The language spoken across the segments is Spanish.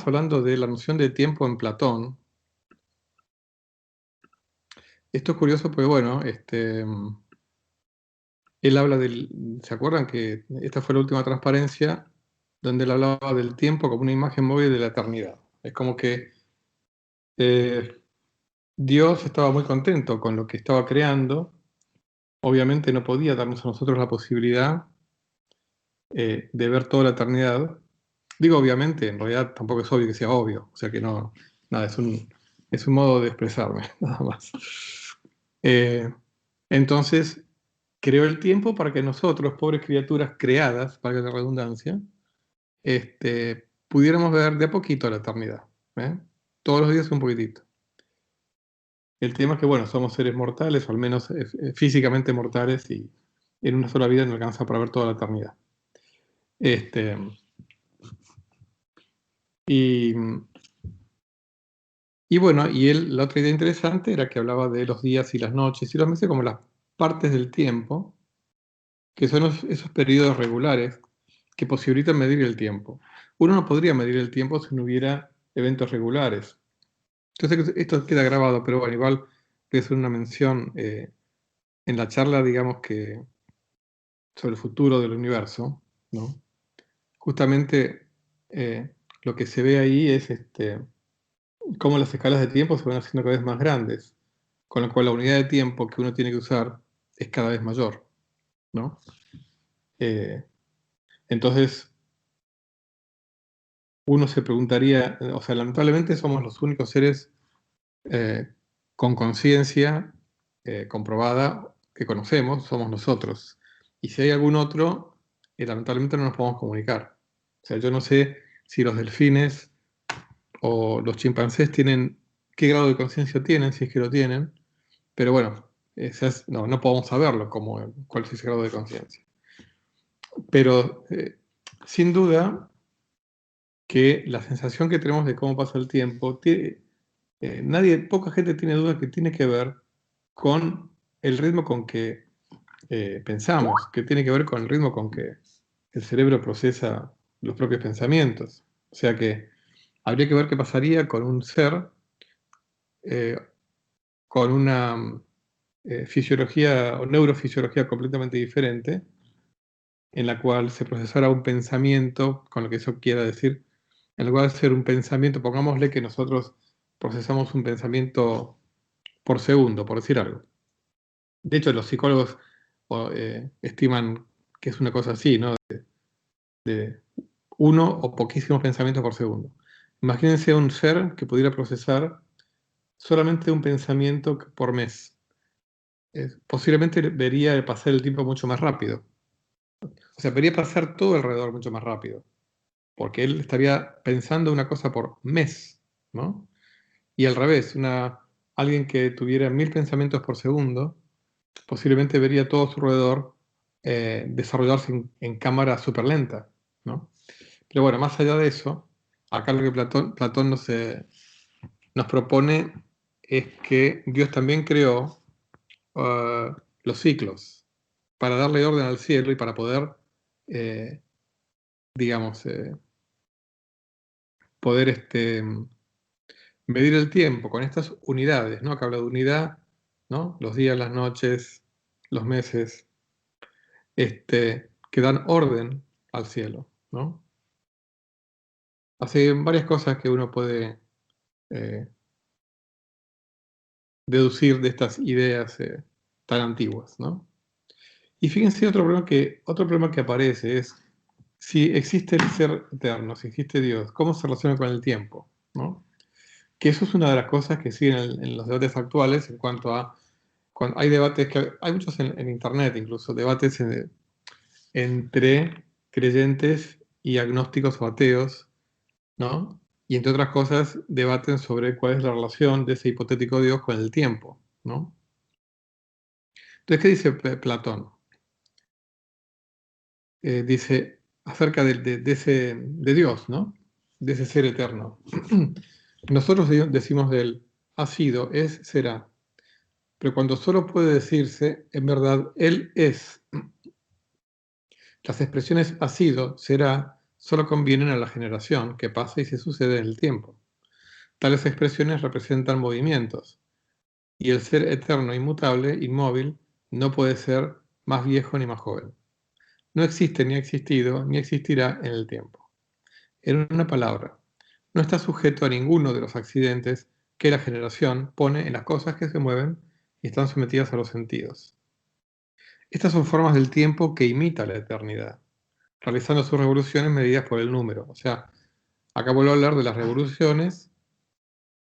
hablando de la noción de tiempo en Platón. Esto es curioso porque, bueno, él habla ¿se acuerdan que esta fue la última transparencia donde él hablaba del tiempo como una imagen móvil de la eternidad? Es como que Dios estaba muy contento con lo que estaba creando. Obviamente no podía darnos a nosotros la posibilidad de ver toda la eternidad. Digo obviamente, en realidad tampoco es obvio que sea obvio, o sea que no, nada, es un modo de expresarme, nada más. Entonces, creó el tiempo para que nosotros, pobres criaturas creadas, para la redundancia, pudiéramos ver de a poquito la eternidad. ¿eh? Todos los días un poquitito. El tema es que, bueno, somos seres mortales, o al menos físicamente mortales, y en una sola vida no alcanza para ver toda la eternidad. Y, y bueno, la otra idea interesante era que hablaba de los días y las noches y los meses como las partes del tiempo, que son esos periodos regulares que posibilitan medir el tiempo. Uno no podría medir el tiempo si no hubiera eventos regulares. Yo sé que esto queda grabado, pero bueno, igual voy a hacer una mención en la charla, digamos que sobre el futuro del universo, ¿no? Justamente lo que se ve ahí es cómo las escalas de tiempo se van haciendo cada vez más grandes, con lo cual la unidad de tiempo que uno tiene que usar es cada vez mayor, ¿no? Entonces, uno se preguntaría, o sea, lamentablemente somos los únicos seres con conciencia comprobada que conocemos, somos nosotros. Y si hay algún otro, lamentablemente no nos podemos comunicar. O sea, yo no sé si los delfines o los chimpancés tienen, qué grado de conciencia tienen, si es que lo tienen, pero bueno, no podemos saberlo, cuál es ese grado de conciencia. Pero sin duda que la sensación que tenemos de cómo pasa el tiempo, poca gente tiene duda que tiene que ver con el ritmo con que pensamos, que tiene que ver con el ritmo con que el cerebro procesa los propios pensamientos. O sea que habría que ver qué pasaría con un ser eh, con una fisiología o neurofisiología completamente diferente, en la cual se procesara un pensamiento, con lo que eso quiera decir, en lugar de ser un pensamiento, pongámosle que nosotros procesamos un pensamiento por segundo, por decir algo. De hecho, los psicólogos estiman que es una cosa así, ¿no? De uno o poquísimos pensamientos por segundo. Imagínense un ser que pudiera procesar solamente un pensamiento por mes. Posiblemente vería pasar el tiempo mucho más rápido. O sea, vería pasar todo alrededor mucho más rápido. Porque él estaría pensando una cosa por mes, ¿no? Y al revés, alguien que tuviera 1000 pensamientos por segundo, posiblemente vería todo a su alrededor desarrollarse en cámara súper lenta, ¿no? Pero bueno, más allá de eso, acá lo que Platón nos propone es que Dios también creó los ciclos para darle orden al cielo y para poder, eh, digamos, poder medir el tiempo con estas unidades, ¿no? Acá habla de unidad, ¿no? Los días, las noches, los meses, que dan orden al cielo, ¿no? Así varias cosas que uno puede eh, deducir de estas ideas tan antiguas, ¿no? Y fíjense otro problema que aparece es si existe el ser eterno, si existe Dios, ¿cómo se relaciona con el tiempo? ¿No? Que eso es una de las cosas que siguen en los debates actuales en cuanto a cuando hay debates que hay muchos en internet, incluso debates entre creyentes y agnósticos o ateos, ¿no? Y entre otras cosas debaten sobre cuál es la relación de ese hipotético Dios con el tiempo, ¿no? Entonces, ¿qué dice Platón? Dice acerca de Dios, ¿no? De ese ser eterno. Nosotros decimos de él, ha sido, es, será. Pero cuando solo puede decirse, en verdad, él es. Las expresiones ha sido, será, solo convienen a la generación que pasa y se sucede en el tiempo. Tales expresiones representan movimientos, y el ser eterno, inmutable, inmóvil, no puede ser más viejo ni más joven. No existe, ni ha existido, ni existirá en el tiempo. En una palabra, no está sujeto a ninguno de los accidentes que la generación pone en las cosas que se mueven y están sometidas a los sentidos. Estas son formas del tiempo que imita la eternidad, realizando sus revoluciones medidas por el número. O sea, acá vuelvo a hablar de las revoluciones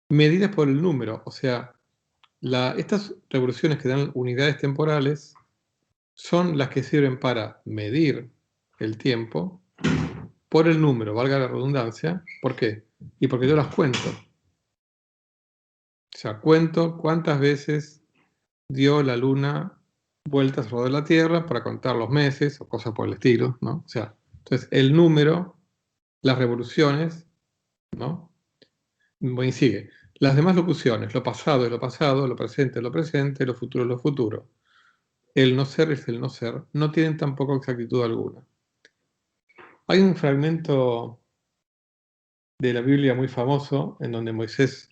medidas por el número. O sea, estas revoluciones que dan unidades temporales son las que sirven para medir el tiempo por el número, valga la redundancia. ¿Por qué? Y porque yo las cuento. O sea, cuento cuántas veces dio la luna vueltas alrededor de la Tierra para contar los meses o cosas por el estilo, ¿no? O sea, entonces el número, las revoluciones, ¿no? Bueno, y sigue. Las demás locuciones, lo pasado es lo pasado, lo presente es lo presente, lo futuro es lo futuro. El no ser es el no ser, no tienen tampoco exactitud alguna. Hay un fragmento de la Biblia muy famoso en donde Moisés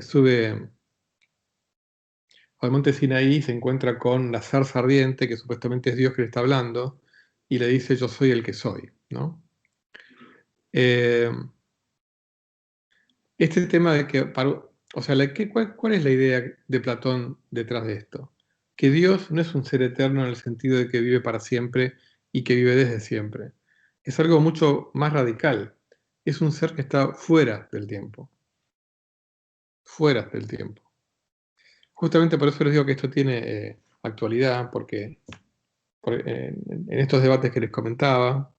sube al monte Sinaí y se encuentra con la zarza ardiente, que supuestamente es Dios que le está hablando, y le dice: yo soy el que soy, ¿no? Este tema de que, o sea, ¿cuál es la idea de Platón detrás de esto? Que Dios no es un ser eterno en el sentido de que vive para siempre y que vive desde siempre. Es algo mucho más radical. Es un ser que está fuera del tiempo. Fuera del tiempo. Justamente por eso les digo que esto tiene actualidad, porque en estos debates que les comentaba,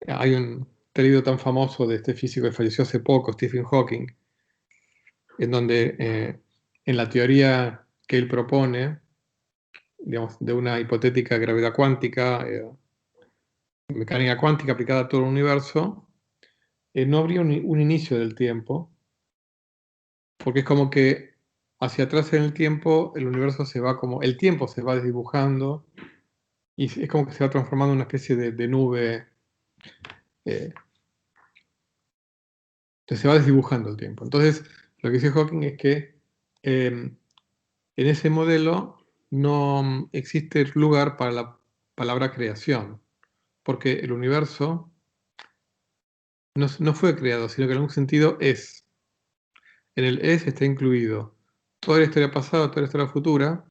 hay un libro tan famoso de este físico que falleció hace poco, Stephen Hawking, en donde en la teoría que él propone, digamos, de una hipotética gravedad cuántica, mecánica cuántica aplicada a todo el universo, no habría un inicio del tiempo, porque es como que hacia atrás en el tiempo el universo se va como, el tiempo se va desdibujando y es como que se va transformando en una especie de nube, eh, se va desdibujando el tiempo. Entonces, lo que dice Hawking es que en ese modelo no existe lugar para la palabra creación, porque el universo no fue creado, sino que en algún sentido es. En el es está incluido toda la historia pasada, toda la historia futura,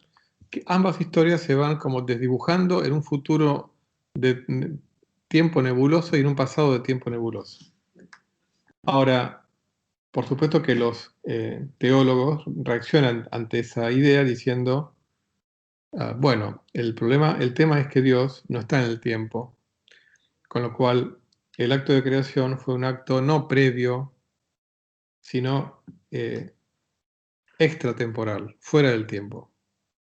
que ambas historias se van como desdibujando en un futuro de tiempo nebuloso y en un pasado de tiempo nebuloso. Ahora, por supuesto que los teólogos reaccionan ante esa idea diciendo: bueno, el tema es que Dios no está en el tiempo, con lo cual el acto de creación fue un acto no previo, sino extratemporal, fuera del tiempo.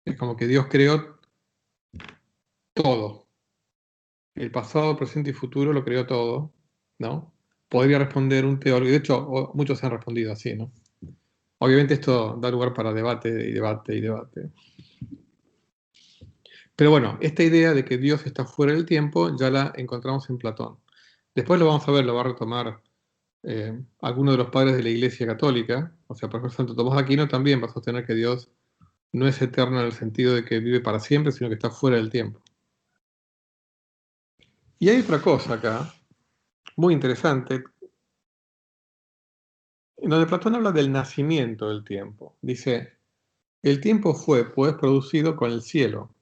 Es como que Dios creó todo. El pasado, presente y futuro lo creó todo, ¿no? Podría responder un teólogo, y de hecho muchos han respondido así, ¿no? Obviamente esto da lugar para debate y debate y debate. Pero bueno, esta idea de que Dios está fuera del tiempo ya la encontramos en Platón. Después lo vamos a ver, lo va a retomar alguno de los padres de la Iglesia Católica. O sea, por ejemplo, Santo Tomás de Aquino también va a sostener que Dios no es eterno en el sentido de que vive para siempre, sino que está fuera del tiempo. Y hay otra cosa acá, muy interesante, en donde Platón habla del nacimiento del tiempo. Dice: el tiempo fue, pues, producido con el cielo,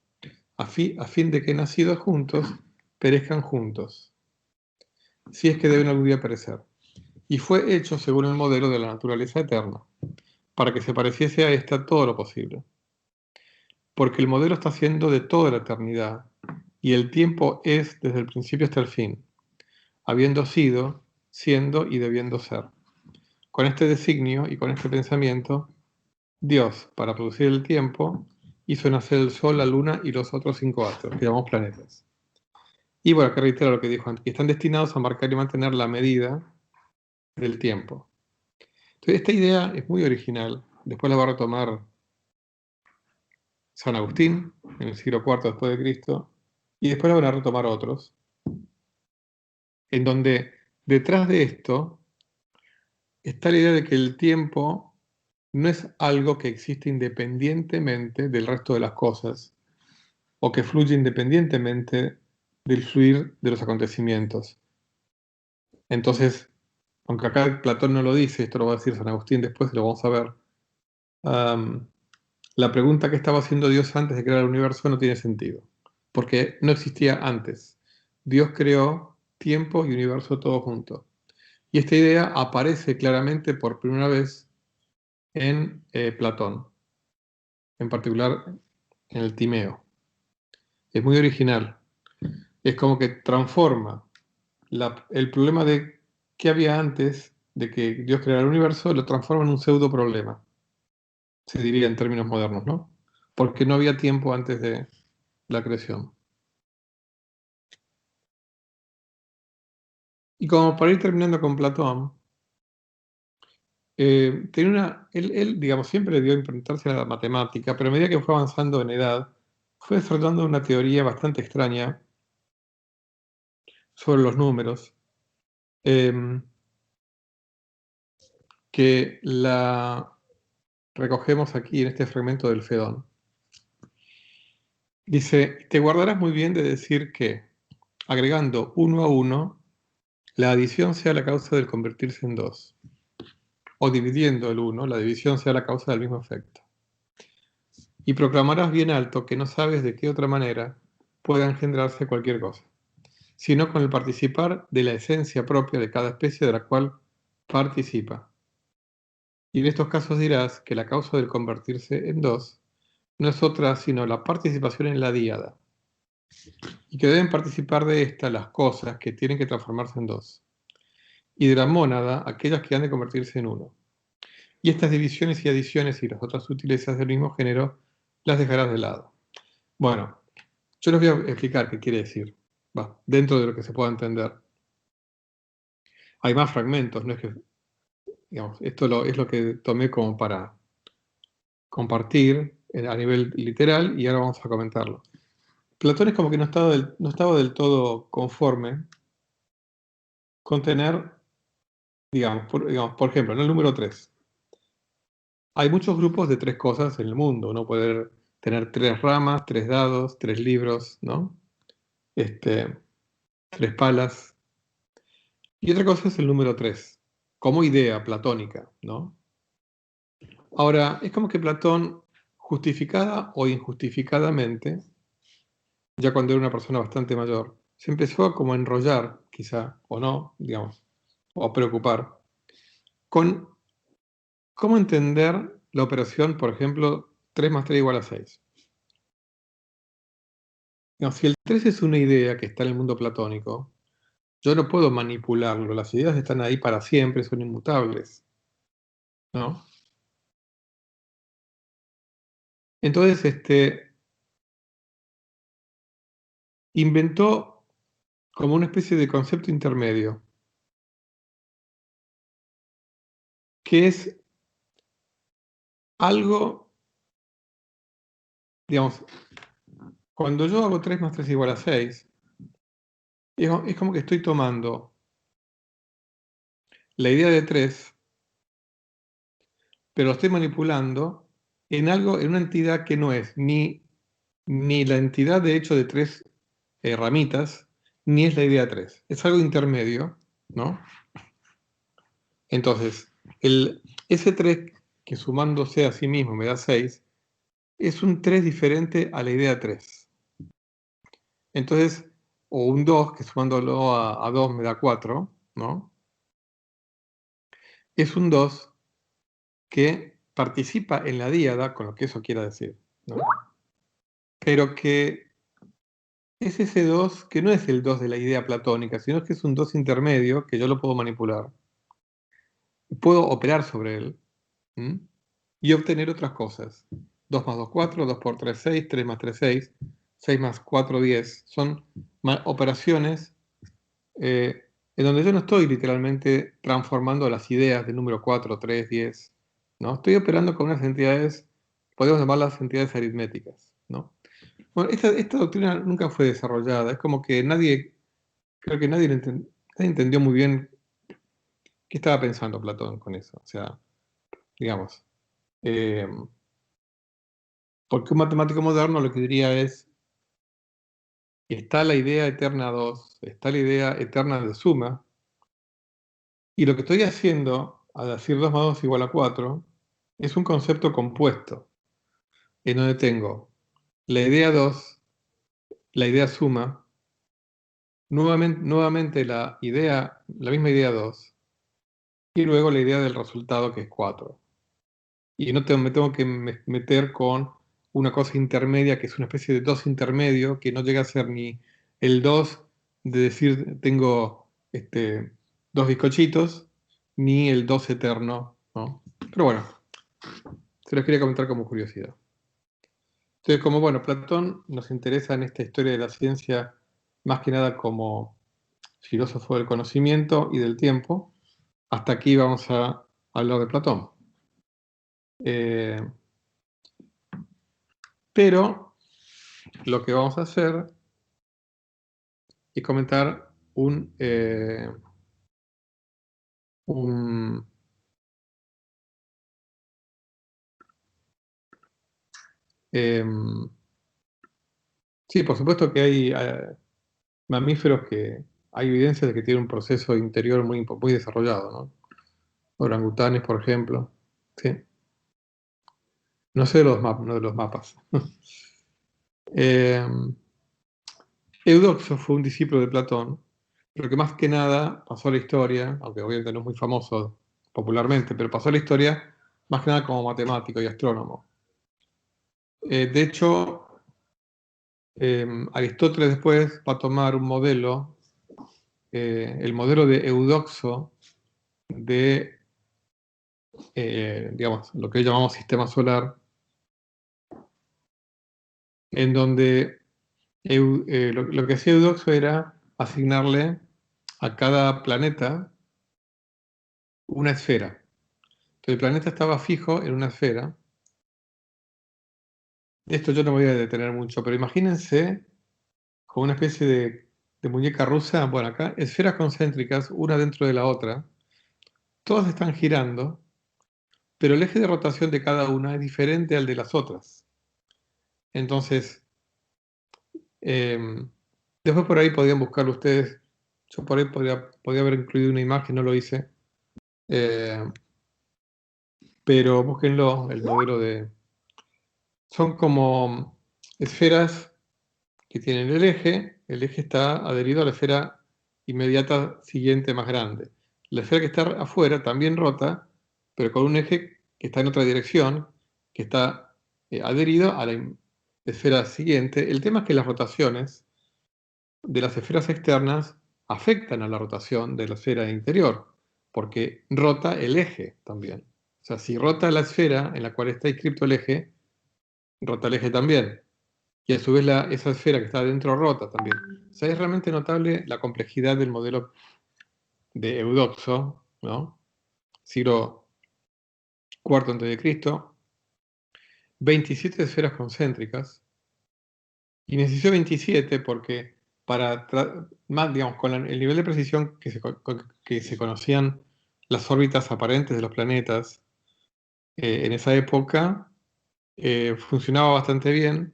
a fin de que nacidos juntos perezcan juntos, si es que deben algún día perecer. Y fue hecho según el modelo de la naturaleza eterna, para que se pareciese a ésta todo lo posible. Porque el modelo está haciendo de toda la eternidad, y el tiempo es desde el principio hasta el fin, habiendo sido, siendo y debiendo ser. Con este designio y con este pensamiento, Dios, para producir el tiempo, hizo nacer el Sol, la Luna y los otros 5 astros, que llamamos planetas. Y bueno, que reitero lo que dijo antes, que están destinados a marcar y mantener la medida del tiempo. Entonces, esta idea es muy original. Después la va a retomar San Agustín, en el siglo IV después de Cristo, y después la van a retomar otros. en donde detrás de esto está la idea de que el tiempo no es algo que existe independientemente del resto de las cosas, o que fluye independientemente del fluir de los acontecimientos. Entonces, aunque acá Platón no lo dice, esto lo va a decir San Agustín después y lo vamos a ver, la pregunta que estaba haciendo Dios antes de crear el universo no tiene sentido, porque no existía antes. Dios creó tiempo y universo todo junto. Y esta idea aparece claramente por primera vez en Platón, en particular en el Timeo. Es muy original. Es como que transforma el problema de qué había antes de que Dios creara el universo, lo transforma en un pseudo problema, se diría en términos modernos, ¿no? Porque no había tiempo antes de la creación. Y como para ir terminando con Platón, él, digamos, siempre le dio a implementarse a la matemática, pero a medida que fue avanzando en edad, fue desarrollando una teoría bastante extraña sobre los números, que la recogemos aquí en este fragmento del Fedón. Dice, te guardarás muy bien de decir que, agregando 1 a 1, la adición sea la causa del convertirse en 2. O dividiendo el 1, la división sea la causa del mismo efecto. Y proclamarás bien alto que no sabes de qué otra manera pueda engendrarse cualquier cosa, sino con el participar de la esencia propia de cada especie de la cual participa. Y en estos casos dirás que la causa del convertirse en 2 no es otra sino la participación en la díada, y que deben participar de esta las cosas que tienen que transformarse en 2, y de la mónada aquellas que han de convertirse en 1. Y estas divisiones y adiciones y las otras sutilezas del mismo género las dejarás de lado. Bueno, yo les voy a explicar qué quiere decir, dentro de lo que se pueda entender. Hay más fragmentos, no es que, digamos, es lo que tomé como para compartir a nivel literal y ahora vamos a comentarlo. Platón es como que no estaba del todo conforme con tener, digamos, por ejemplo, en el número 3. Hay muchos grupos de 3 cosas en el mundo. Uno puede tener 3 ramas, 3 dados, 3 libros, ¿no? 3 palas. Y otra cosa es el número 3, como idea platónica, ¿no? Ahora, es como que Platón, justificada o injustificadamente, ya cuando era una persona bastante mayor, se empezó a como enrollar, quizá, o no, digamos, o a preocupar, con cómo entender la operación, por ejemplo, 3 más 3 igual a 6. Digamos, si el 3 es una idea que está en el mundo platónico, yo no puedo manipularlo, las ideas están ahí para siempre, son inmutables, ¿no? Entonces, inventó como una especie de concepto intermedio, que es algo, digamos, cuando yo hago 3 más 3 igual a 6, es como que estoy tomando la idea de 3, pero lo estoy manipulando en algo, en una entidad que no es ni la entidad de hecho de 3 ramitas, ni es la idea 3. Es algo intermedio, ¿no? Entonces, ese 3 que sumándose a sí mismo me da 6, es un 3 diferente a la idea 3. Entonces, o un 2 que sumándolo a 2 me da 4, ¿no? Es un 2 que participa en la díada, con lo que eso quiera decir, ¿no? Pero que es ese 2 que no es el 2 de la idea platónica, sino que es un 2 intermedio que yo lo puedo manipular. Puedo operar sobre él, ¿m? Y obtener otras cosas. 2 más 2, 4, 2 por 3, 6, 3 más 3, 6, 6 más 4, 10. Son operaciones en donde yo no estoy literalmente transformando las ideas del número 4, 3, 10, ¿no? Estoy operando con unas entidades, podemos llamarlas entidades aritméticas, ¿no? Bueno, esta doctrina nunca fue desarrollada, es como que creo que nadie entendió muy bien qué estaba pensando Platón con eso. O sea, digamos, eh, porque un matemático moderno lo que diría es, está la idea eterna 2, está la idea eterna de suma, y lo que estoy haciendo, al decir 2 más 2 igual a 4, es un concepto compuesto, en donde tengo la idea 2, la idea suma, nuevamente la misma idea 2, y luego la idea del resultado que es 4. Y no me tengo que meter con una cosa intermedia, que es una especie de 2 intermedio, que no llega a ser ni el 2 de decir tengo 2 bizcochitos, ni el 2 eterno, ¿no? Pero bueno, se los quería comentar como curiosidad. Entonces, como bueno, Platón nos interesa en esta historia de la ciencia más que nada como filósofo del conocimiento y del tiempo, hasta aquí vamos a hablar de Platón. Pero lo que vamos a hacer es comentar un sí, por supuesto que hay mamíferos que hay evidencia de que tienen un proceso interior muy desarrollado, ¿no? Orangutanes, por ejemplo. Sí. No sé no de los mapas. Eudoxo fue un discípulo de Platón, pero que más que nada pasó a la historia, aunque obviamente no es muy famoso popularmente, pero pasó a la historia más que nada como matemático y astrónomo. De hecho, Aristóteles después va a tomar un modelo, el modelo de Eudoxo de, digamos, lo que llamamos sistema solar, en donde lo que hacía Eudoxo era asignarle a cada planeta una esfera. Entonces el planeta estaba fijo en una esfera. Esto yo no me voy a detener mucho, pero imagínense como una especie de muñeca rusa. Bueno, acá esferas concéntricas, una dentro de la otra, todas están girando, pero el eje de rotación de cada una es diferente al de las otras. Entonces, después por ahí podían buscarlo ustedes. Yo por ahí podía haber incluido una imagen, no lo hice. Eh, pero búsquenlo, el modelo de... Son como esferas que tienen el eje está adherido a la esfera inmediata siguiente más grande. La esfera que está afuera también rota, pero con un eje que está en otra dirección, que está adherido a la esfera siguiente. El tema es que las rotaciones de las esferas externas afectan a la rotación de la esfera interior, porque rota el eje también. O sea, si rota la esfera en la cual está inscrito el eje, rota el eje también. Y a su vez esa esfera que está dentro rota también. O sea, es realmente notable la complejidad del modelo de Eudoxo, ¿no? Siglo IV a.C., 27 esferas concéntricas, y necesitó 27 porque más, digamos, con el nivel de precisión que se conocían las órbitas aparentes de los planetas en esa época, funcionaba bastante bien,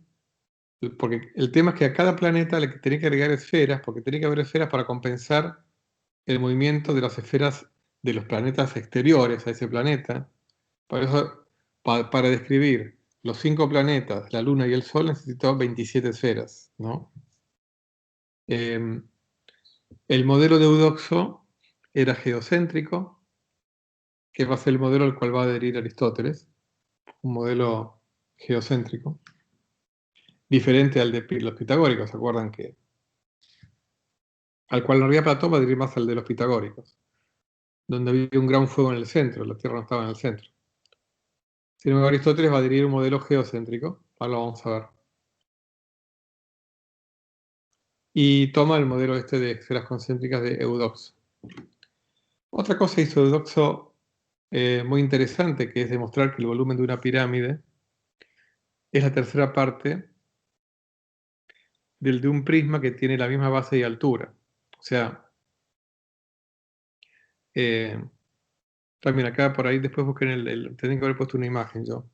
porque el tema es que a cada planeta le tenía que agregar esferas, porque tenía que haber esferas para compensar el movimiento de las esferas de los planetas exteriores a ese planeta. Por eso, para describir los 5 planetas, la Luna y el Sol, necesitó 27 esferas, ¿no? El modelo de Eudoxo era geocéntrico, que va a ser el modelo al cual va a adherir Aristóteles, un modelo geocéntrico, diferente al de los pitagóricos. ¿Se acuerdan que al cual en realidad Platón va a adherir más al de los pitagóricos, donde había un gran fuego en el centro, la Tierra no estaba en el centro? Sin embargo, Aristóteles va a adherir un modelo geocéntrico, ahora lo vamos a ver. Y toma el modelo este de esferas concéntricas de Eudoxo. Otra cosa hizo Eudoxo muy interesante, que es demostrar que el volumen de una pirámide es la tercera parte del de un prisma que tiene la misma base y altura. O sea, También acá, por ahí, después busquen tenía que haber puesto una imagen yo.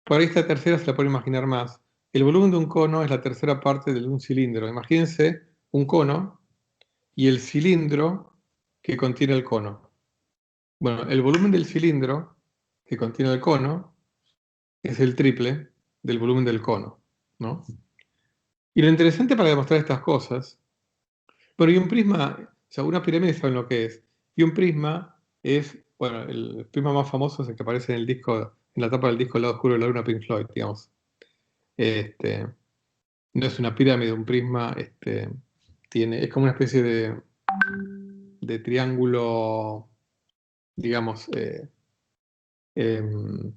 Por ahí esta tercera se la pueden imaginar más. El volumen de un cono es la tercera parte de un cilindro. Imagínense un cono y el cilindro que contiene el cono. Bueno, el volumen del cilindro que contiene el cono es el triple del volumen del cono, ¿no? Y lo interesante para demostrar estas cosas, bueno, y un prisma, o sea, una pirámide saben lo que es, y un prisma es, bueno, el prisma más famoso es el que aparece en el disco, en la tapa del disco El lado oscuro de la luna, Pink Floyd, digamos. Este, no es una pirámide, un prisma, es como una especie de triángulo, digamos, em,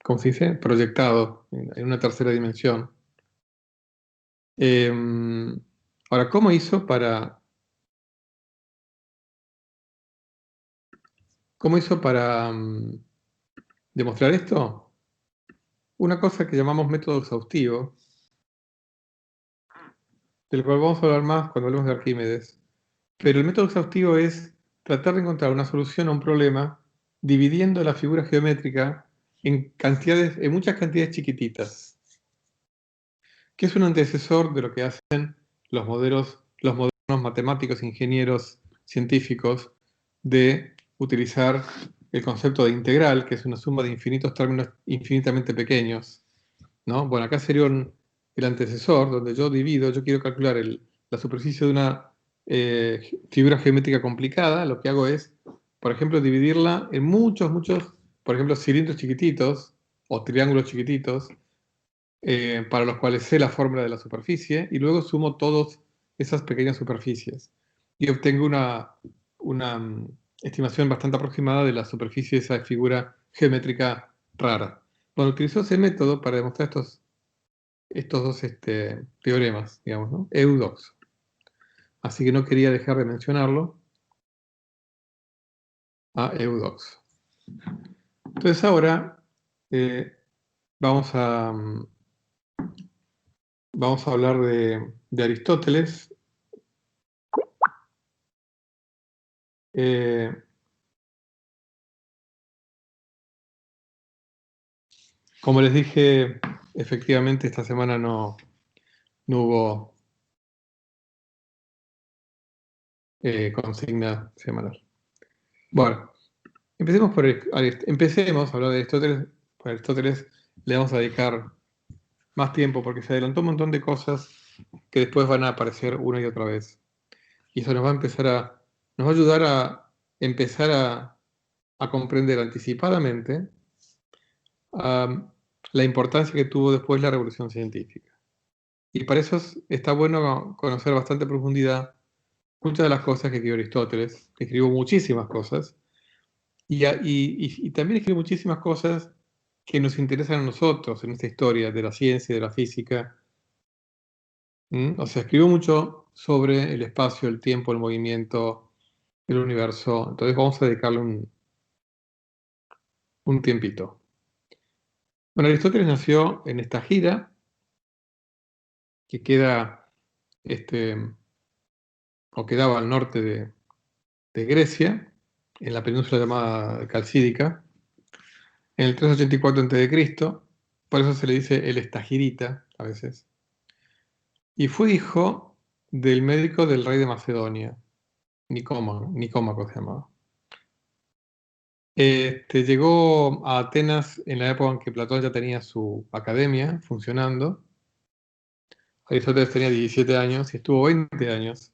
¿cómo se dice? Proyectado en una tercera dimensión. Ahora, ¿cómo hizo para demostrar esto? Una cosa que llamamos método exhaustivo, del cual vamos a hablar más cuando hablemos de Arquímedes. Pero el método exhaustivo es tratar de encontrar una solución a un problema dividiendo la figura geométrica en muchas cantidades chiquititas, que es un antecesor de lo que hacen los modernos matemáticos, ingenieros, científicos, de utilizar el concepto de integral, que es una suma de infinitos términos infinitamente pequeños, ¿no? Bueno, acá sería el antecesor, donde yo quiero calcular la superficie de una figura geométrica complicada. Lo que hago es, por ejemplo, dividirla en muchos, por ejemplo, cilindros chiquititos o triángulos chiquititos, para los cuales sé la fórmula de la superficie, y luego sumo todas esas pequeñas superficies. Y obtengo una estimación bastante aproximada de la superficie de esa figura geométrica rara. Bueno, utilizó ese método para demostrar estos dos teoremas, digamos, ¿no? Eudox. Así que no quería dejar de mencionarlo a Eudox. Entonces ahora eh, vamos a, vamos a hablar de Aristóteles. Eh, Como les dije, efectivamente esta semana no hubo consigna semanal. Bueno, empecemos a hablar de Aristóteles. Por Aristóteles le vamos a dedicar más tiempo porque se adelantó un montón de cosas que después van a aparecer una y otra vez. Y eso nos va a ayudar a empezar a comprender anticipadamente la importancia que tuvo después la revolución científica. Y para eso está bueno conocer bastante profundidad muchas de las cosas que escribió Aristóteles. Escribió muchísimas cosas. Y también escribió muchísimas cosas que nos interesan a nosotros en esta historia de la ciencia y de la física. O sea, escribió mucho sobre el espacio, el tiempo, el movimiento, el universo. Entonces vamos a dedicarle un tiempito. Bueno, Aristóteles nació en esta gira que queda, o quedaba al norte de Grecia, en la península llamada Calcídica, en el 384 a.C., por eso se le dice el Estagirita a veces, y fue hijo del médico del rey de Macedonia, Nicómaco se llamaba. Llegó a Atenas en la época en que Platón ya tenía su academia funcionando. Aristóteles tenía 17 años y estuvo 20 años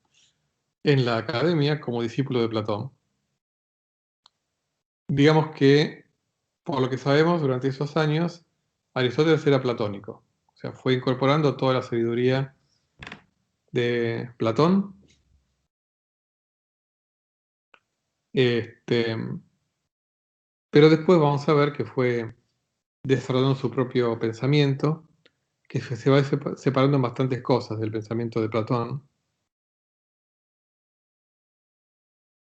en la academia como discípulo de Platón. Digamos que, por lo que sabemos, durante esos años, Aristóteles era platónico. O sea, fue incorporando toda la sabiduría de Platón. Este, pero después vamos a ver que fue desarrollando su propio pensamiento, que se va separando en bastantes cosas del pensamiento de Platón.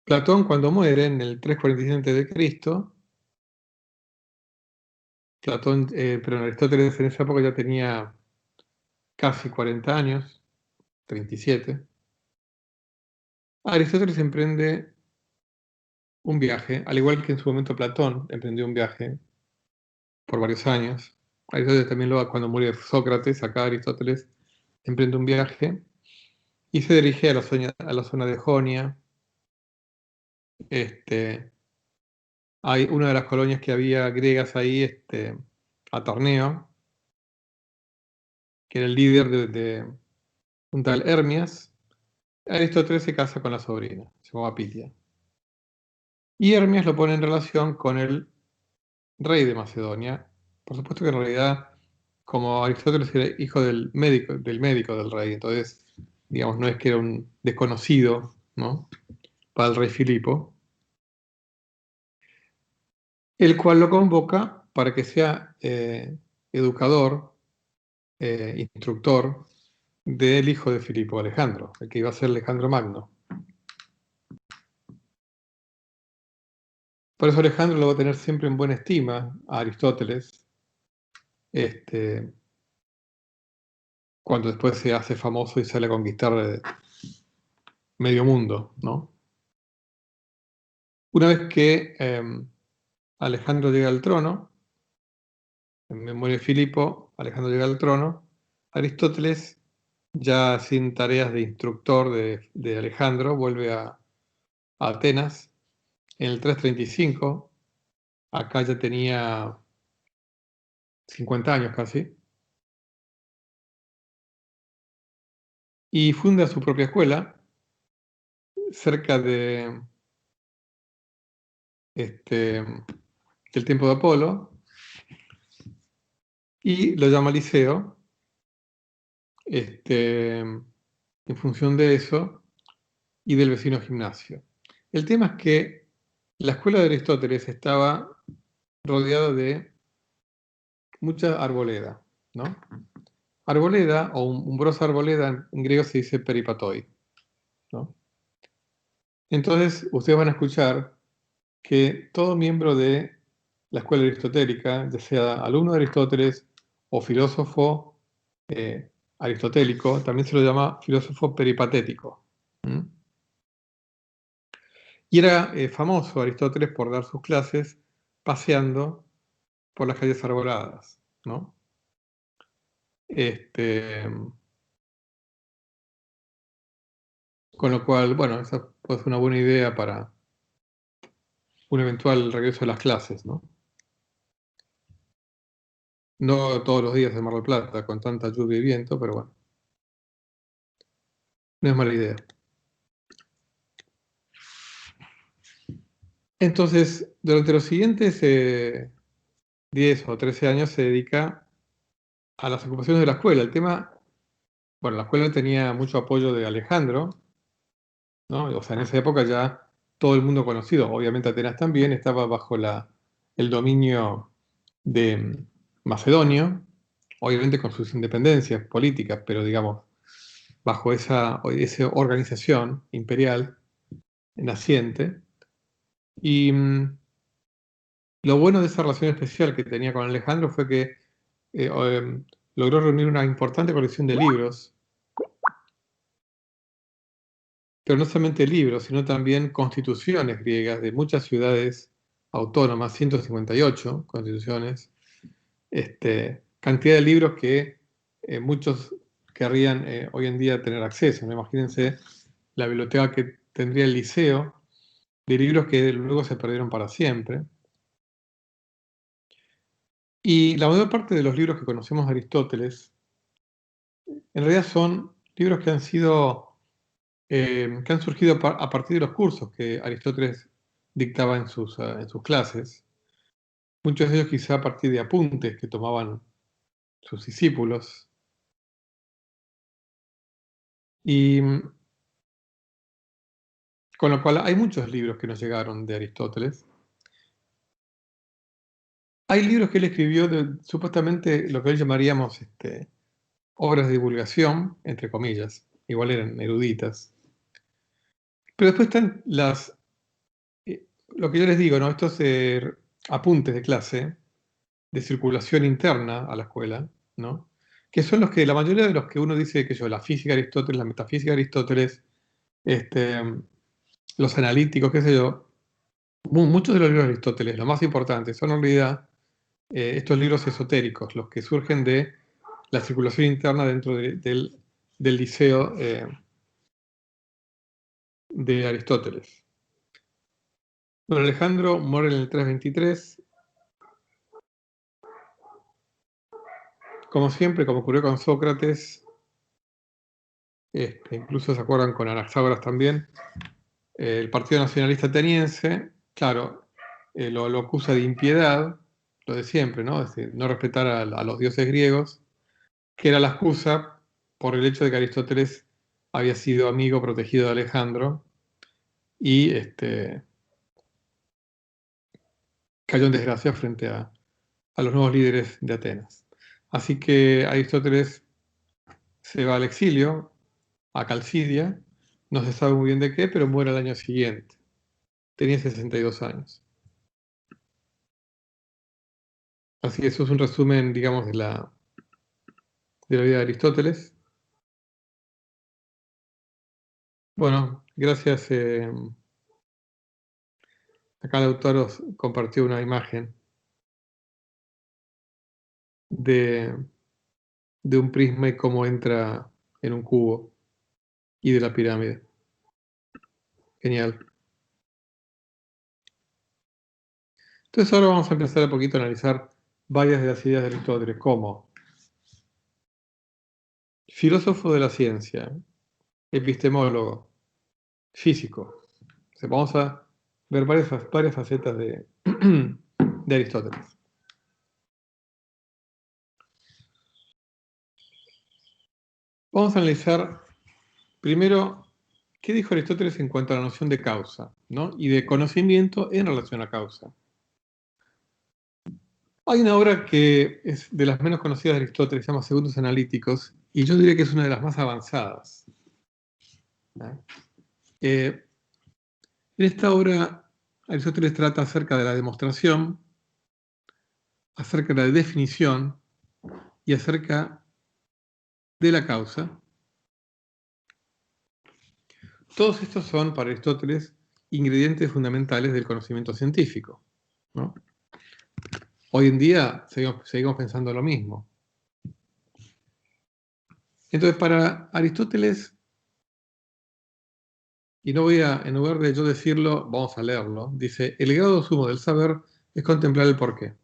Platón, cuando muere en el 347 a.C., pero Aristóteles en esa época ya tenía casi 40 años, 37. Aristóteles emprende un viaje, al igual que en su momento Platón emprendió un viaje por varios años. Aristóteles también lo cuando muere Sócrates, acá Aristóteles emprende un viaje y se dirige a la zona de Jonia. Hay una de las colonias que había griegas ahí, Atorneo, que era el líder de un tal Hermias. Aristóteles se casa con la sobrina, se llama Pitia. Y Hermias lo pone en relación con el rey de Macedonia. Por supuesto que en realidad, como Aristóteles era hijo del médico del rey, entonces, digamos, no es que era un desconocido, ¿no?, para el rey Filipo, el cual lo convoca para que sea educador, instructor del hijo de Filipo, Alejandro, el que iba a ser Alejandro Magno. Por eso Alejandro lo va a tener siempre en buena estima a Aristóteles, cuando después se hace famoso y sale a conquistar medio mundo, ¿no? Una vez que Alejandro llega al trono, en memoria de Filipo, Alejandro llega al trono, Aristóteles, ya sin tareas de instructor de Alejandro, vuelve a Atenas en el 335. Acá ya tenía 50 años casi, y funda su propia escuela cerca del tiempo de Apolo, y lo llama Liceo, en función de eso y del vecino gimnasio. El tema es que la escuela de Aristóteles estaba rodeada de mucha arboleda, ¿no? Arboleda, o umbrosa arboleda, en griego se dice peripatoi, ¿no? Entonces, ustedes van a escuchar que todo miembro de la escuela aristotélica, ya sea alumno de Aristóteles o filósofo aristotélico, también se lo llama filósofo peripatético. ¿Mm? Y era famoso Aristóteles por dar sus clases paseando por las calles arboladas, ¿no? Este, con lo cual, bueno, esa puede ser una buena idea para un eventual regreso a las clases, ¿no? No todos los días en Mar del Plata, con tanta lluvia y viento, pero bueno, no es mala idea. Entonces, durante los siguientes 10 o 13 años se dedica a las ocupaciones de la escuela. El tema, bueno, la escuela tenía mucho apoyo de Alejandro, ¿no? O sea, en esa época ya todo el mundo conocido, obviamente Atenas también, estaba bajo el dominio de Macedonio, obviamente con sus independencias políticas, pero digamos, bajo esa organización imperial naciente. Y lo bueno de esa relación especial que tenía con Alejandro fue que logró reunir una importante colección de libros, pero no solamente libros, sino también constituciones griegas de muchas ciudades autónomas, 158 constituciones, cantidad de libros que muchos querrían hoy en día tener acceso, ¿no? Imagínense la biblioteca que tendría el liceo de libros que luego se perdieron para siempre. Y la mayor parte de los libros que conocemos de Aristóteles, en realidad son libros que han sido, que han surgido a partir de los cursos que Aristóteles dictaba en sus clases. Muchos de ellos quizá a partir de apuntes que tomaban sus discípulos. Y con lo cual hay muchos libros que nos llegaron de Aristóteles. Hay libros que él escribió supuestamente lo que hoy llamaríamos obras de divulgación, entre comillas, igual eran eruditas. Pero después están lo que yo les digo, ¿no? Estos apuntes de clase, de circulación interna a la escuela, ¿no? Que son los que, la mayoría de los que uno dice que yo, la física de Aristóteles, la metafísica de Aristóteles, los analíticos, qué sé yo. Muchos de los libros de Aristóteles, los más importantes, son en realidad estos libros esotéricos, los que surgen de la circulación interna dentro del liceo de Aristóteles. Don Alejandro muere en el 323. Como siempre, como ocurrió con Sócrates, incluso se acuerdan con Anaxágoras también, el Partido Nacionalista Ateniense, claro, lo acusa de impiedad, lo de siempre, ¿no? Es decir, no respetar a los dioses griegos, que era la excusa por el hecho de que Aristóteles había sido amigo protegido de Alejandro y cayó en desgracia frente a los nuevos líderes de Atenas. Así que Aristóteles se va al exilio, a Calcidia, no se sabe muy bien de qué, pero muere al año siguiente. Tenía 62 años. Así que eso es un resumen, digamos, de la vida de Aristóteles. Bueno, gracias. Acá el autor os compartió una imagen de un prisma y cómo entra en un cubo y de la pirámide. Genial. Entonces ahora vamos a empezar un poquito a analizar varias de las ideas de Aristóteles, como filósofo de la ciencia, epistemólogo, físico. O sea, vamos a ver varias facetas de Aristóteles. Vamos a analizar primero qué dijo Aristóteles en cuanto a la noción de causa, ¿no? Y de conocimiento en relación a causa. Hay una obra que es de las menos conocidas de Aristóteles, se llama Segundos Analíticos, y yo diría que es una de las más avanzadas. En esta obra, Aristóteles trata acerca de la demostración, acerca de la definición y acerca de la causa. Todos estos son, para Aristóteles, ingredientes fundamentales del conocimiento científico, ¿no? Hoy en día seguimos pensando lo mismo. Entonces, para Aristóteles, y no voy a, en lugar de yo decirlo, vamos a leerlo, dice, el grado sumo del saber es contemplar el porqué.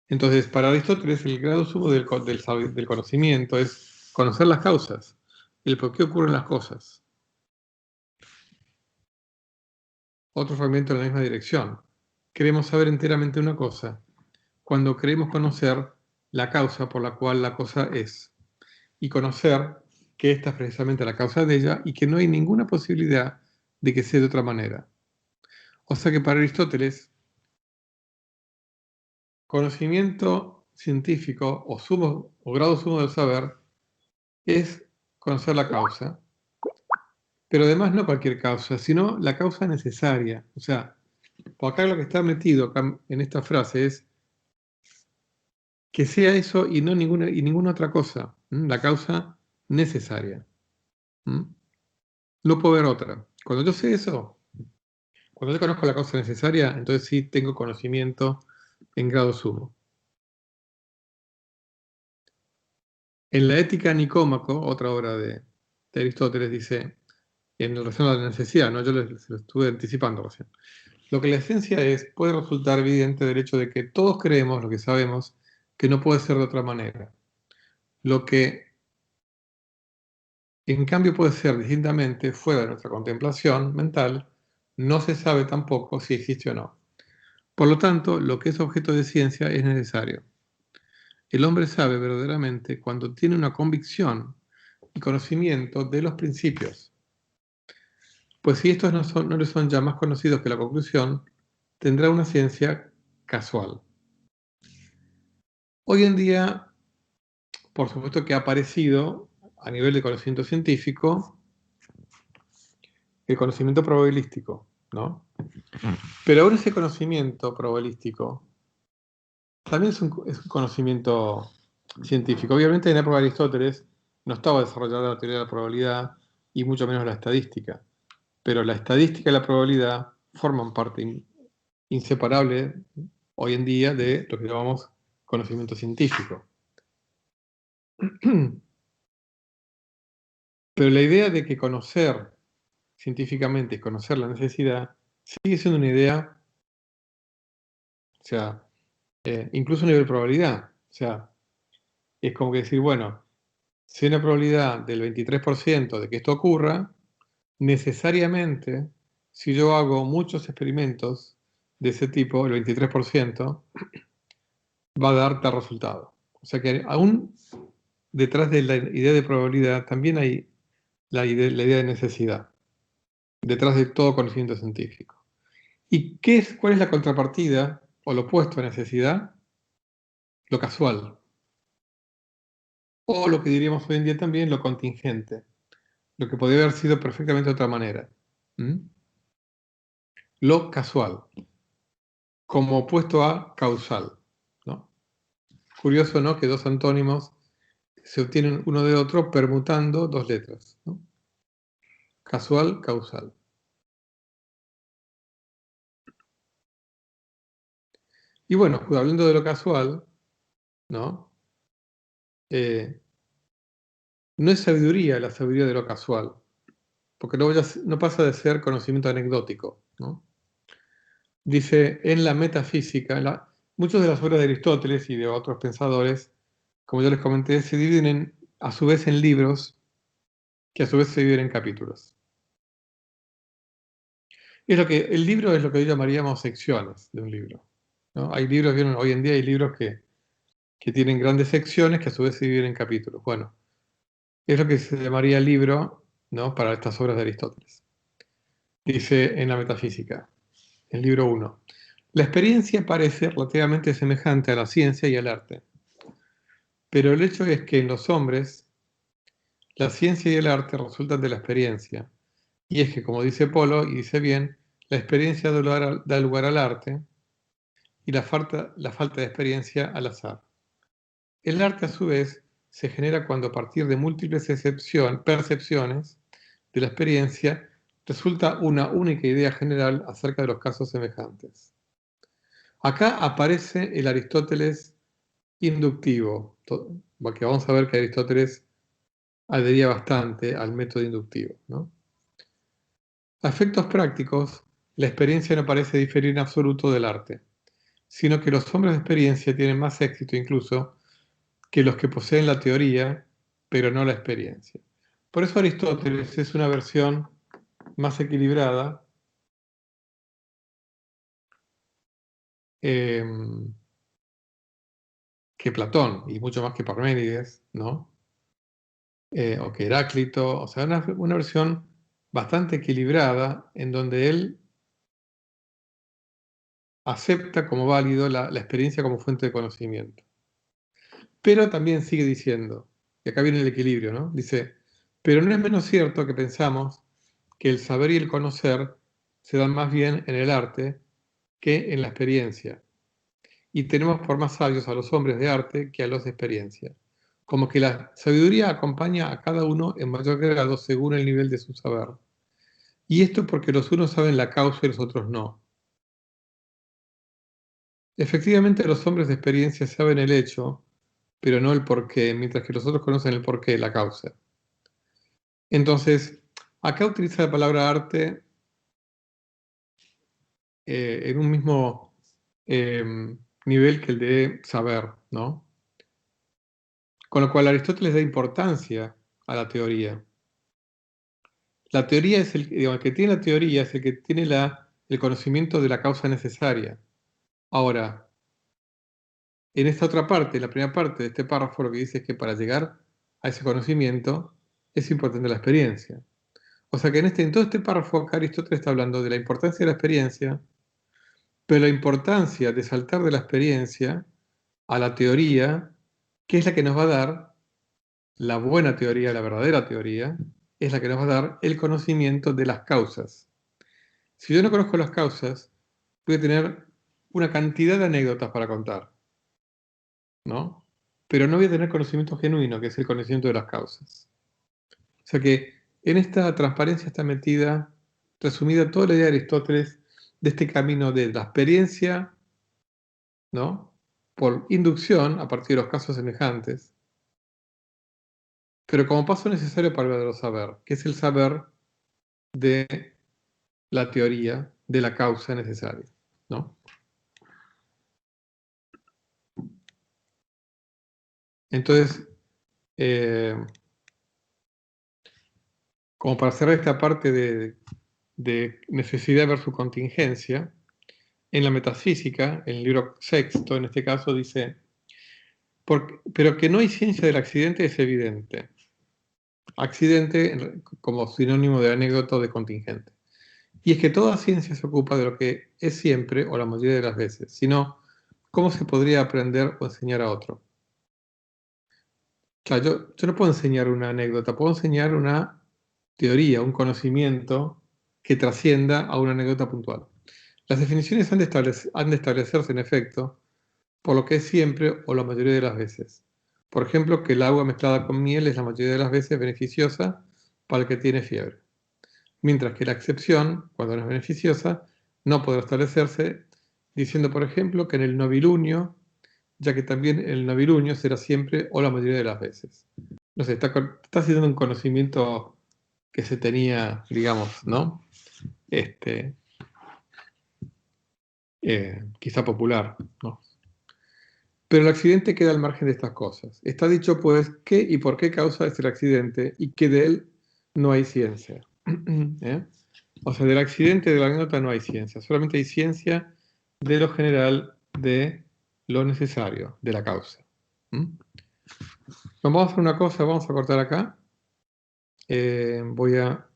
Entonces, para Aristóteles, el grado sumo del conocimiento es conocer las causas, el por qué ocurren las cosas. Otro fragmento en la misma dirección. Queremos saber enteramente una cosa cuando queremos conocer la causa por la cual la cosa es, y conocer que esta es precisamente la causa de ella y que no hay ninguna posibilidad de que sea de otra manera. O sea que para Aristóteles, conocimiento científico o grado sumo del saber es conocer la causa, pero además no cualquier causa, sino la causa necesaria. O sea, por acá lo que está metido acá en esta frase es que sea eso y no ninguna otra cosa, la causa necesaria. No puedo ver otra. Cuando yo sé eso, cuando yo conozco la causa necesaria, entonces sí tengo conocimiento en grado sumo. En la Ética Nicómaco, otra obra de Aristóteles, dice, en relación a la necesidad, ¿no? Yo se lo estuve anticipando recién. Lo que la ciencia es, puede resultar evidente del hecho de que todos creemos lo que sabemos, que no puede ser de otra manera. Lo que en cambio puede ser distintamente fuera de nuestra contemplación mental, no se sabe tampoco si existe o no. Por lo tanto, lo que es objeto de ciencia es necesario. El hombre sabe verdaderamente cuando tiene una convicción y conocimiento de los principios. Pues si estos no le son ya más conocidos que la conclusión, tendrá una ciencia casual. Hoy en día, por supuesto que ha aparecido a nivel de conocimiento científico el conocimiento probabilístico, ¿no? Pero ahora ese conocimiento probabilístico también es un conocimiento científico. Obviamente en la época de Aristóteles no estaba desarrollada la teoría de la probabilidad, y mucho menos la estadística. Pero la estadística y la probabilidad forman parte inseparable hoy en día de lo que llamamos conocimiento científico. Pero la idea de que conocer científicamente es conocer la necesidad sigue siendo una idea, o sea, incluso a nivel de probabilidad. O sea, es como que decir, bueno, si hay una probabilidad del 23% de que esto ocurra, necesariamente, si yo hago muchos experimentos de ese tipo, el 23% va a dar tal resultado. O sea que aún detrás de la idea de probabilidad también hay la idea de necesidad, detrás de todo conocimiento científico. ¿Y cuál es la contrapartida o lo opuesto a necesidad? Lo casual. O lo que diríamos hoy en día también, lo contingente. Lo que podría haber sido perfectamente de otra manera. ¿Mm? Lo casual, como opuesto a causal, ¿no? Curioso, ¿no?, que dos antónimos se obtienen uno de otro permutando dos letras, ¿no? Casual, causal. Y bueno, hablando de lo casual, ¿no? No es sabiduría la sabiduría de lo casual, porque no pasa de ser conocimiento anecdótico, ¿no? Dice, en la metafísica, muchas de las obras de Aristóteles y de otros pensadores, como yo les comenté, se dividen a su vez en libros, que a su vez se dividen en capítulos. El libro es lo que hoy llamaríamos secciones de un libro, ¿no? Hay libros, ¿vieron? Hoy en día hay libros que tienen grandes secciones que a su vez se dividen en capítulos. Bueno, es lo que se llamaría libro, ¿no?, para estas obras de Aristóteles. Dice en la metafísica, el libro 1. La experiencia parece relativamente semejante a la ciencia y al arte, pero el hecho es que en los hombres la ciencia y el arte resultan de la experiencia, y es que, como dice Polo, y dice bien, la experiencia da lugar al arte y la falta de experiencia al azar. El arte, a su vez, se genera cuando a partir de múltiples percepciones de la experiencia resulta una única idea general acerca de los casos semejantes. Acá aparece el Aristóteles inductivo, porque vamos a ver que Aristóteles adhería bastante al método inductivo, ¿no? A efectos prácticos, la experiencia no parece diferir en absoluto del arte, sino que los hombres de experiencia tienen más éxito incluso que los que poseen la teoría, pero no la experiencia. Por eso Aristóteles es una versión más equilibrada eh, que Platón, y mucho más que Parménides, ¿no? O que Heráclito, o sea, una versión bastante equilibrada en donde él acepta como válido la experiencia como fuente de conocimiento. Pero también sigue diciendo, y acá viene el equilibrio, ¿no? Dice, pero no es menos cierto que pensamos que el saber y el conocer se dan más bien en el arte que en la experiencia. Y tenemos por más sabios a los hombres de arte que a los de experiencia. Como que la sabiduría acompaña a cada uno en mayor grado según el nivel de su saber. Y esto porque los unos saben la causa y los otros no. Efectivamente, los hombres de experiencia saben el hecho, pero no el porqué, mientras que los otros conocen el porqué, la causa. Entonces, acá utiliza la palabra arte en un mismo nivel que el de saber, ¿no? Con lo cual Aristóteles da importancia a la teoría. La teoría es digamos, el que tiene la teoría es el que tiene el conocimiento de la causa necesaria. Ahora, en esta otra parte, la primera parte de este párrafo, lo que dice es que para llegar a ese conocimiento es importante la experiencia. O sea que en todo este párrafo acá Aristóteles está hablando de la importancia de la experiencia, pero la importancia de saltar de la experiencia a la teoría, que es la que nos va a dar la buena teoría, la verdadera teoría, es la que nos va a dar el conocimiento de las causas. Si yo no conozco las causas, voy a tener una cantidad de anécdotas para contar, ¿no? Pero no voy a tener conocimiento genuino, que es el conocimiento de las causas. O sea que en esta transparencia está metida, resumida, toda la idea de Aristóteles de este camino de la experiencia, ¿no?, por inducción a partir de los casos semejantes, pero como paso necesario para el verdadero saber, que es el saber de la teoría de la causa necesaria, ¿no? Entonces, como para cerrar esta parte de necesidad versus contingencia, en la metafísica, en el libro sexto, en este caso, dice, pero que no hay ciencia del accidente es evidente. Accidente como sinónimo de anécdota o de contingente. Y es que toda ciencia se ocupa de lo que es siempre o la mayoría de las veces, sino cómo se podría aprender o enseñar a otro. Claro, yo no puedo enseñar una anécdota, puedo enseñar una teoría, un conocimiento que trascienda a una anécdota puntual. Las definiciones han de establecerse, en efecto, por lo que es siempre o la mayoría de las veces. Por ejemplo, que el agua mezclada con miel es la mayoría de las veces beneficiosa para el que tiene fiebre. Mientras que la excepción, cuando no es beneficiosa, no podrá establecerse diciendo, por ejemplo, que en el novilunio, ya que también el novilunio será siempre o la mayoría de las veces. No sé, está haciendo un conocimiento que se tenía, digamos, ¿no? Quizá popular, ¿no? Pero el accidente queda al margen de estas cosas. Está dicho, pues, qué y por qué causa es el accidente y que de él no hay ciencia. ¿Eh? O sea, del accidente de la anécdota no hay ciencia, solamente hay ciencia de lo general, de lo necesario, de la causa. Vamos a hacer una cosa, vamos a cortar acá. Voy a